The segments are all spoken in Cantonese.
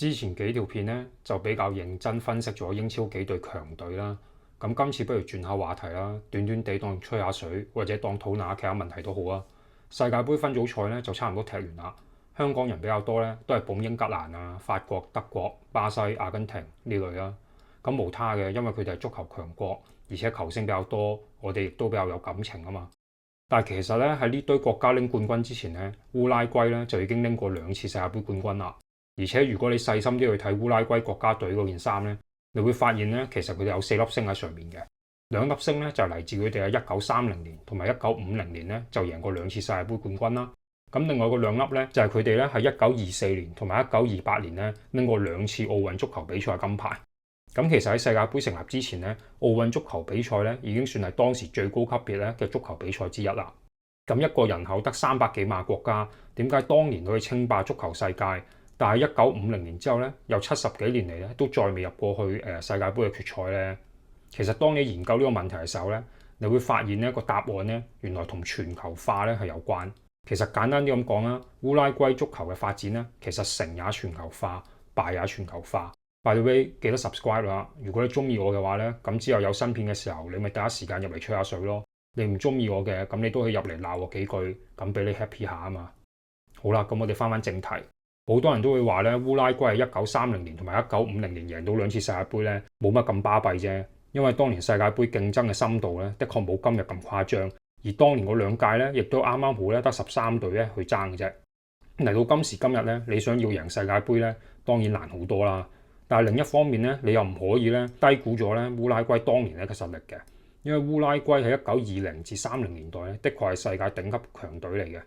之前幾條片咧就比較認真分析咗英超幾隊強隊啦。咁今次不如轉下話題啦，短短地當吹下水或者當討論下其他問題都好啊。世界盃分組賽咧就差唔多踢完啦。香港人比較多咧都係捧英格蘭啊、法國、德國、巴西、阿根廷呢類啦。咁無他嘅，因為佢哋係足球強國，而且球星比較多，我哋亦都比較有感情啊嘛。但係其實咧喺呢堆國家拎冠軍之前咧，烏拉圭咧就已經拎過2次世界盃冠軍啦。而且如果你細心啲去睇烏拉圭國家隊嗰件衫咧，你會發現咧其實佢哋有4粒星喺上面嘅。2粒星咧就係嚟自佢哋喺1930年同埋1950年咧就贏過2次世界盃冠軍啦。咁另外嗰2粒咧就係佢哋咧喺1924年同埋1928年咧拎過2次奧運足球比賽金牌。咁其實喺世界盃成立之前咧，奧運足球比賽咧已經算係當時最高級別咧嘅足球比賽之一啦。咁一個人口得300幾萬國家，點解當年可以稱霸足球世界？但係1950年之後咧，有70幾年嚟咧都再未入過去世界盃嘅決賽咧。其實當你研究呢個問題嘅時候咧，你會發現呢個答案咧原來同全球化咧係有關。其實簡單啲咁講啦，烏拉圭足球嘅發展咧，其實成也全球化，敗也全球化。By the way， 記得 subscribe 啦。如果你中意我嘅話咧，咁之後有新片嘅時候，你咪第一時間入嚟吹下水咯。你唔中意我嘅，咁你都可以入嚟鬧我幾句，咁俾你 happy 下啊嘛。好啦，咁我哋翻正題。好多人都會話咧，烏拉圭係1930年同埋1950年贏到2次世界盃咧，冇乜咁巴閉啫。因為當年世界盃競爭嘅深度咧，的確冇今日咁誇張。而當年嗰2屆咧，亦都啱啱好咧得13隊咧去爭嘅啫。嚟到今時今日咧，你想要贏世界盃咧，當然難好多啦。但係另一方面咧，你又唔可以咧低估咗咧烏拉圭當年咧嘅實力嘅，因為烏拉圭喺1920至30年代咧，的確係世界頂級強隊嚟嘅。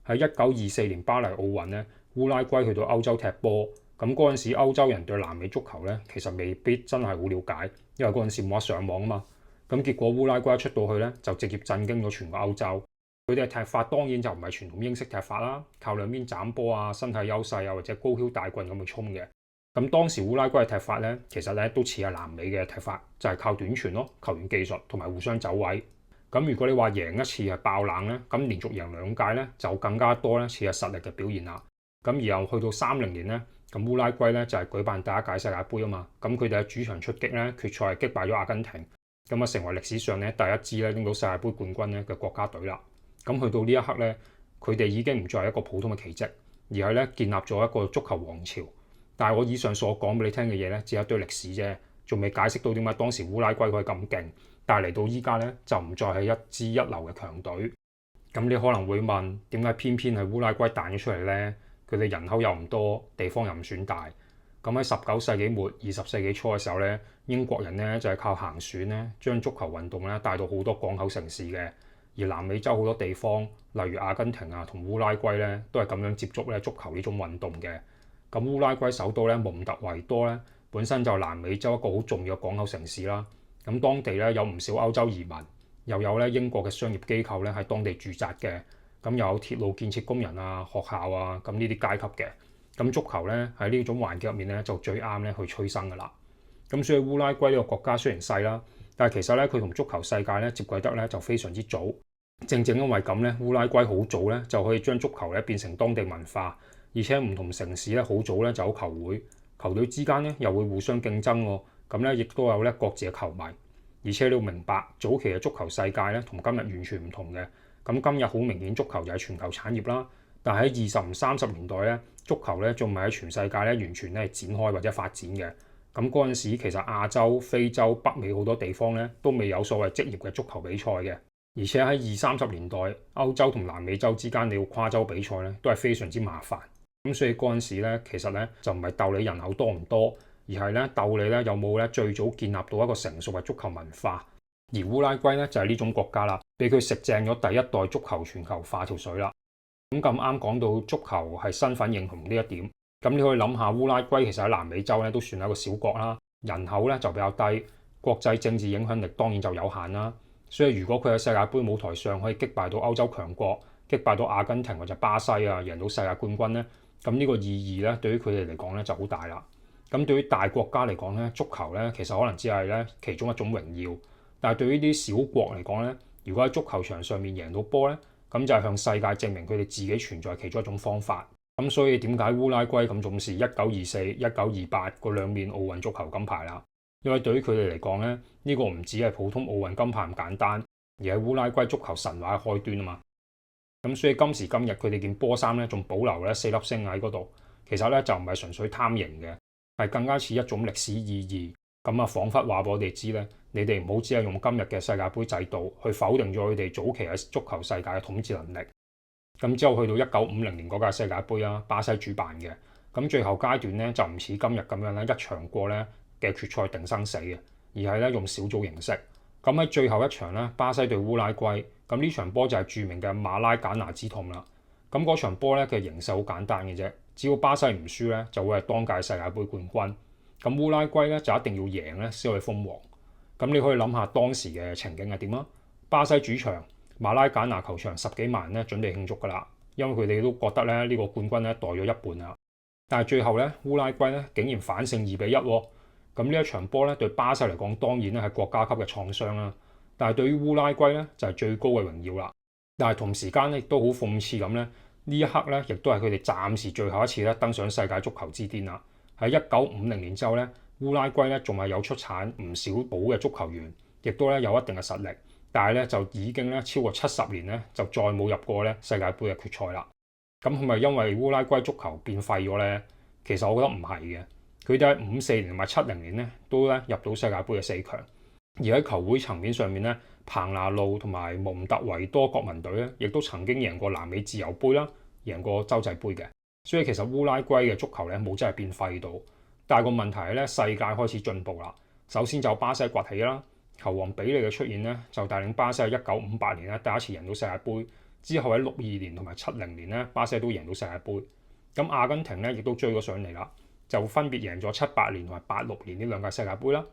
喺1924年巴黎奧運咧，烏拉圭去到歐洲踢波，咁嗰陣時歐洲人對南美足球咧，其實未必真係好了解，因為嗰陣時冇得上網啊嘛。咁結果烏拉圭一出到去咧，就直接震驚咗全個歐洲。佢哋嘅踢法當然就唔係傳統英式踢法啦，靠兩邊斬波啊、身體優勢啊或者高蹺大棍咁去衝嘅。咁當時烏拉圭嘅踢法咧，其實咧都似係南美嘅踢法，就係靠短傳咯，球員技術同埋互相走位。咁如果你話贏一次係爆冷咧，咁連續贏2屆咧就更加多咧似係實力嘅表現啦。咁然後去到30年咧，咁烏拉圭咧就係舉辦第一屆世界盃啊嘛。咁佢哋喺主場出擊咧，決賽係擊敗咗阿根廷，咁啊成為歷史上咧第一支咧拎到世界盃冠軍咧嘅國家隊啦。咁去到呢一刻咧，佢哋已經唔再係一個普通嘅奇蹟，而係咧建立咗一個足球王朝。但係我以上所講俾你聽嘅嘢咧，只係一堆歷史啫，仲未解釋到點解當時烏拉圭可以咁勁。但係嚟到依家咧，就唔再係一支一流嘅強隊。咁你可能會問，點解偏偏係烏拉圭彈咗出嚟咧？佢哋人口又唔多，地方又唔算大。咁喺19世紀末、20世紀初嘅時候咧，英國人咧就係靠行船咧，將足球運動咧帶到好多港口城市嘅。而南美洲好多地方，例如阿根廷啊同烏拉圭咧，都係咁樣接觸咧足球呢種運動嘅。咁烏拉圭首都咧蒙特維多咧，本身就係南美洲一個好重要嘅港口城市啦。咁當地咧有唔少歐洲移民，又有咧英國嘅商業機構咧喺當地駐紮嘅。咁又有鐵路建設工人啊、學校啊，咁呢啲階級嘅。咁足球咧喺呢種環境入面咧就最啱咧去催生噶啦。咁所以烏拉圭呢個國家雖然細啦，但係其實咧佢同足球世界咧接軌得咧就非常之早。正正因為咁咧，烏拉圭好早咧就可以將足球咧變成當地文化。而且唔同城市咧好早咧就有球會，球隊之間咧又會互相競爭喎。咁咧亦都有咧各自嘅球迷。而且你要明白，早期嘅足球世界咧同今日完全唔同嘅。咁今日好明顯足球就係全球產業啦。但係喺20、30年代咧，足球咧仲唔係喺全世界咧完全咧展開或者發展嘅。咁嗰陣時其實亞洲、非洲、北美好多地方咧都未有所謂職業嘅足球比賽嘅。而且喺20、30年代，歐洲同南美洲之間你要跨洲比賽咧都係非常之麻煩。咁所以嗰陣時咧，其實咧就唔係鬥你人口多唔多，而係咧鬥你咧有冇咧最早建立到一個成熟嘅足球文化。而烏拉圭咧就係呢種國家啦，俾佢食正咗第一代足球全球化條水啦。咁啱講到足球係身份認同呢一點，咁你可以諗下烏拉圭其實喺南美洲咧都算係一個小國啦，人口咧就比較低，國際政治影響力當然就有限啦。所以如果佢喺世界盃舞台上可以擊敗到歐洲強國，擊敗到阿根廷或者巴西啊，贏到世界冠軍咧，咁呢個意義咧，對於佢哋嚟講咧就好大啦。咁對於大國家嚟講咧，足球咧其實可能只係咧其中一種榮耀。但係對於啲小國嚟講咧，如果喺足球場上面贏到波咧，咁就係向世界證明佢哋自己存在其中一種方法。咁所以點解烏拉圭咁重視1924、1928嗰兩面奧運足球金牌啦？因為對於佢哋嚟講咧，呢個唔止係普通奧運金牌咁簡單，而係烏拉圭足球神話嘅開端啊嘛。咁所以今時今日佢哋件波衫咧仲保留咧4粒星喺嗰度，其實咧就唔係純粹貪型嘅，係更加似一種歷史意義。咁啊，彷彿話俾我哋知咧，你哋唔好只係用今日嘅世界盃制度去否定咗佢哋早期喺足球世界嘅統治能力。咁之後去到1950年嗰屆世界盃啦，巴西主辦嘅，咁最後階段咧就唔似今日咁樣咧一場過咧嘅決賽定生死嘅，而係咧用小組形式。咁喺最後一場咧，巴西對烏拉圭，咁呢場波就係著名嘅馬拉簡拿之痛啦。咁嗰場波咧嘅形勢好簡單嘅啫，只要巴西唔輸咧，就會係當屆世界盃冠軍。咁烏拉圭咧就一定要贏咧先可以封王。咁你可以諗下當時嘅情景係點啊？巴西主場馬拉簡拿球場10幾萬人咧準備慶祝㗎啦，因為佢哋都覺得咧呢個冠軍咧袋咗一半啦。但係最後咧烏拉圭咧竟然反勝2-1喎。咁呢一場波咧對巴西嚟講當然咧係國家級嘅創傷啦，但係對於烏拉圭咧就係最高嘅榮耀啦。但係同時間咧亦都好諷刺咁咧，呢一刻咧亦都係佢哋暫時最後一次咧登上世界足球之巔啦。喺1950年之後咧，烏拉圭咧仲係有出產唔少好嘅足球員，亦都咧有一定嘅實力，但係咧就已經咧超過70年咧就再冇入過咧世界盃嘅決賽啦。咁係咪因為烏拉圭足球變廢咗咧？其實我覺得唔係嘅。佢哋喺54年同埋70年咧都咧入到世界盃嘅4強，而喺球會層面上面咧，彭拿路同埋蒙特維多國民隊咧，亦都曾經贏過南美自由杯啦，贏過洲際杯嘅。所以其實烏拉圭嘅足球咧冇真係變廢到，但係個問題係咧世界開始進步啦。首先就巴西崛起啦，球王比利嘅出現咧就帶領巴西喺1958年咧第一次贏到世界盃，之後喺62年同埋70年咧巴西都贏到世界盃。咁阿根廷咧亦都追咗上嚟啦。就分別贏咗78年同埋86年呢兩屆世界盃啦。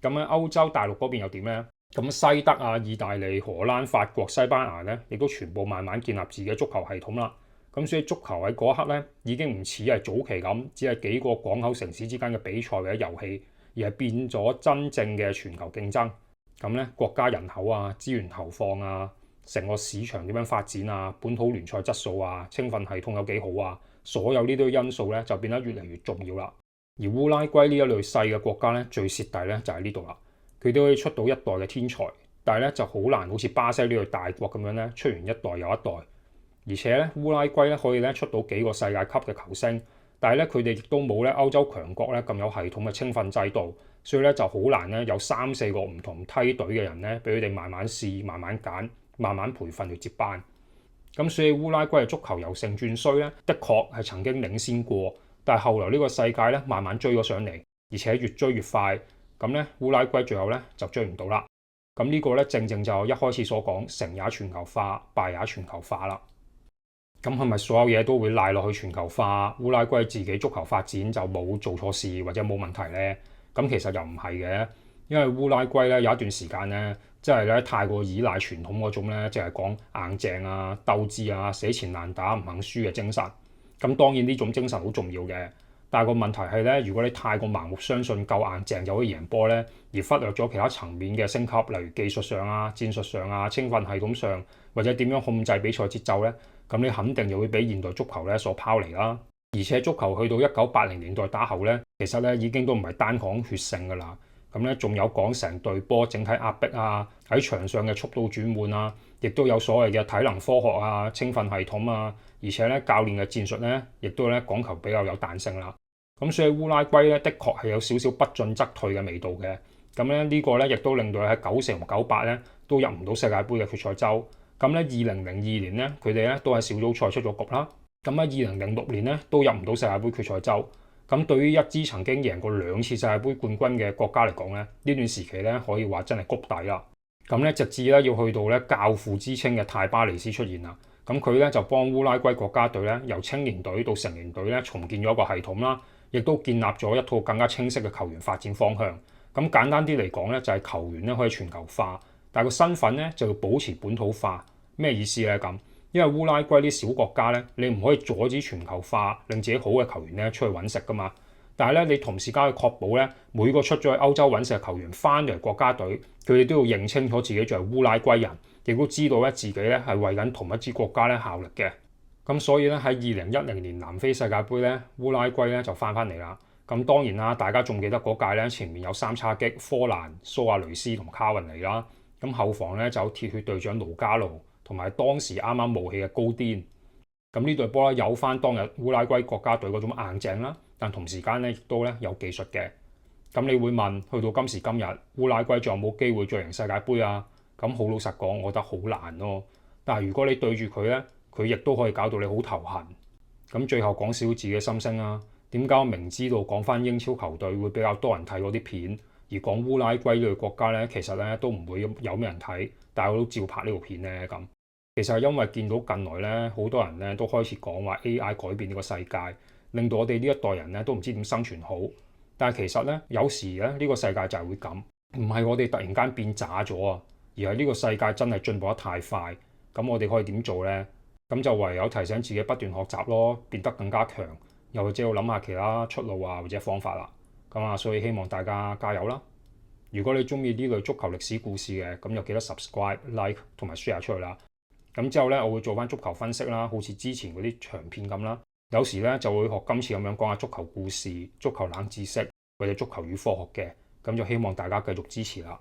咁喺歐洲大陸嗰邊又點呢？咁西德啊、意大利、荷蘭、法國、西班牙咧，亦都全部慢慢建立自己嘅足球系統啦。咁所以足球喺嗰一刻咧，已經唔似係早期咁，只係幾個港口城市之間嘅比賽或者遊戲，而係變咗真正嘅全球競爭。咁咧，國家人口啊、資源投放啊、成個市場點樣發展啊、本土聯賽質素啊、青訓系統有幾好啊？所有呢啲因素咧就變得越嚟越重要啦。而烏拉圭呢一類細嘅國家咧，最蝕底咧就喺呢度啦。佢都可以出到一代嘅天才，但係咧就好難好似巴西呢類大國咁樣咧出完一代又一代。而且咧烏拉圭咧可以咧出到幾個世界級嘅球星，但係咧佢哋亦都冇咧歐洲強國咧咁有系統嘅青訓制度，所以咧就好難咧有3-4個唔同梯隊嘅人咧俾佢哋慢慢試、慢慢揀、慢慢培訓去接班。咁所以烏拉圭嘅足球由盛轉衰咧，的確係曾經領先過，但係後來呢個世界咧慢慢追咗上嚟，而且越追越快。咁咧烏拉圭最後咧就追唔到啦。咁呢個咧正正就一開始所講成也全球化，敗也全球化啦。咁係咪所有嘢都會賴落去全球化？烏拉圭自己足球發展就冇做錯事或者冇問題咧？咁其實又唔係嘅，因為烏拉圭咧有一段時間咧。即係咧太過依賴傳統嗰種咧，就係講硬淨啊、鬥志啊、死纏爛打唔肯輸嘅精神。咁當然呢種精神好重要嘅，但係個問題係咧，如果你太過盲目相信夠硬淨就可以贏波咧，而忽略咗其他層面嘅升級，例如技術上啊、戰術上啊、青訓系統上或者點樣控制比賽節奏咧，咁你肯定就會俾現代足球咧所拋離啦。而且足球去到1980年代打後咧，其實咧已經都唔係單講血性㗎啦。咁咧，仲有講成隊波整體壓迫啊，喺場上嘅速度轉換啊，亦都有所謂嘅體能科學啊、青訓系統啊，而且咧教練嘅戰術咧，亦都咧講求比較有彈性啦。咁所以烏拉圭咧，的確係有少少不進則退嘅味道嘅。咁咧呢個咧，亦都令到喺94同98咧都入唔到世界盃嘅決賽周。咁咧2002年咧，佢哋咧都喺小組賽出咗局啦。咁喺2006年咧都入唔到世界盃決賽周。咁對於一支曾經贏過2次世界盃冠軍嘅國家嚟講咧，呢段時期咧可以話真係谷底啦。咁咧直至咧要去到咧教父之稱嘅泰巴尼斯出現啦。咁佢咧就幫烏拉圭國家隊咧由青年隊到成年隊咧重建咗一個系統啦，亦都建立咗一套更加清晰嘅球員發展方向。咁簡單啲嚟講咧，就係球員咧可以全球化，但係個身份咧就要保持本土化。咩意思咧？咁因為烏拉圭啲小國家咧，你唔可以阻止全球化，令自己好嘅球員咧出去揾食噶嘛。但係咧，你同時間去確保咧，每個出咗去歐洲揾食嘅球員翻嚟國家隊，佢哋都要認清楚自己就係烏拉圭人，亦都知道咧自己咧係為緊同一支國家咧效力嘅。咁所以咧喺2010年南非世界盃咧，烏拉圭咧就翻嚟啦。咁當然啦，大家仲記得嗰屆咧，前面有三叉戟科蘭、蘇亞雷斯同卡雲尼啦。咁後防咧就有鐵血隊長盧加盧同埋當時啱啱冒起嘅高顛。咁呢隊波咧有翻當日烏拉圭國家隊嗰種硬淨啦，但同時間咧亦都咧有技術嘅。咁你會問，去到今時今日，烏拉圭仲有冇機會再贏世界盃啊？咁好老實講，我覺得好難咯。但係如果你對住佢咧，佢亦都可以搞到你好頭痕。咁最後講少自己嘅心聲啦。點解我明知道講翻英超球隊會比較多人睇嗰啲片，而講烏拉圭呢個國家咧，其實咧都唔會有咩人睇，但係我都照拍呢條片咧咁。其實係因為見到近來咧，好多人咧都開始講話 AI 改變呢個世界，令到我哋呢一代人咧都唔知點生存好。但係其實咧，有時咧呢個世界就係會咁，唔係我哋突然間變渣咗啊，而係呢個世界真係進步得太快。咁我哋可以點做呢？咁就唯有提醒自己不斷學習咯，變得更加強，又或者要諗下其他出路啊，或者方法啦。咁啊，所以希望大家加油啦！如果你中意呢類足球歷史故事嘅，咁就記得 subscribe、like 同埋 share 出去啦。咁之後咧，我會做翻足球分析啦，好似之前嗰啲長片咁啦。有時咧就會學今次咁樣講下足球故事、足球冷知識或者足球與科學嘅。咁就希望大家繼續支持啦。